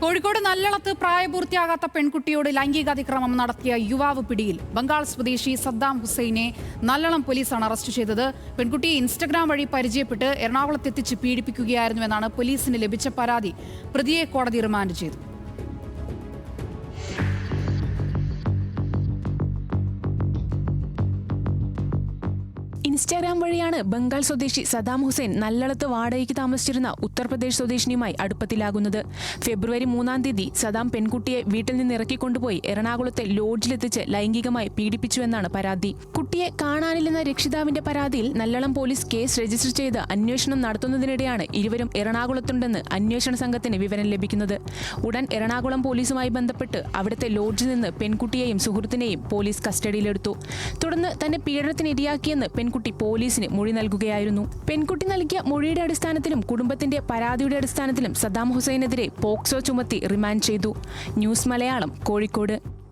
കോഴിക്കോട് നല്ലളത്ത് പ്രായപൂർത്തിയാകാത്ത പെൺകുട്ടിയോട് ലൈംഗികാതിക്രമം നടത്തിയ യുവാവ് പിടിയിൽ. ബംഗാൾ സ്വദേശി സദ്ദാം ഹുസൈനെ നല്ലളം പോലീസാണ് അറസ്റ്റ് ചെയ്തത്. പെൺകുട്ടിയെ ഇൻസ്റ്റഗ്രാം വഴി പരിചയപ്പെട്ട് എറണാകുളത്തെത്തിച്ച് പീഡിപ്പിക്കുകയായിരുന്നുവെന്നാണ് പോലീസിന് ലഭിച്ച പരാതി. പ്രതിയെ കോടതി റിമാൻഡ് ചെയ്തു. ഇൻസ്റ്റാഗ്രാം വഴിയാണ് ബംഗാൾ സ്വദേശി സദ്ദാം ഹുസൈൻ നല്ലളത്ത് വാടകയ്ക്ക് താമസിച്ചിരുന്ന ഉത്തർപ്രദേശ് സ്വദേശിനിയുമായി അടുപ്പത്തിലാകുന്നത്. ഫെബ്രുവരി 3-ാം തീയതി സദ്ദാം പെൺകുട്ടിയെ വീട്ടിൽ നിന്ന് ഇറക്കിക്കൊണ്ടുപോയി എറണാകുളത്തെ ലോഡ്ജിലെത്തിച്ച് ലൈംഗികമായി പീഡിപ്പിച്ചുവെന്നാണ് പരാതി. കുട്ടിയെ കാണാനില്ലെന്ന രക്ഷിതാവിന്റെ പരാതിയിൽ നല്ലളം പോലീസ് കേസ് രജിസ്റ്റർ ചെയ്ത് അന്വേഷണം നടത്തുന്നതിനിടെയാണ് ഇരുവരും എറണാകുളത്തുണ്ടെന്ന് അന്വേഷണ സംഘത്തിന് വിവരം ലഭിക്കുന്നത്. ഉടൻ എറണാകുളം പോലീസുമായി ബന്ധപ്പെട്ട് അവിടുത്തെ ലോഡ്ജിൽ നിന്ന് പെൺകുട്ടിയെയും സുഹൃത്തിനെയും പോലീസ് കസ്റ്റഡിയിലെടുത്തു. തുടർന്ന് തന്നെ പീഡനത്തിനിരയാക്കിയെന്ന് പെൺകുട്ടി പോലീസിന് മൊഴി നൽകുകയായിരുന്നു. പെൺകുട്ടി നൽകിയ മൊഴിയുടെ അടിസ്ഥാനത്തിലും കുടുംബത്തിന്റെ പരാതിയുടെ അടിസ്ഥാനത്തിലും സദ്ദാം ഹുസൈനെതിരെ പോക്സോ ചുമത്തി റിമാൻഡ് ചെയ്തു. ന്യൂസ് മലയാളം, കോഴിക്കോട്.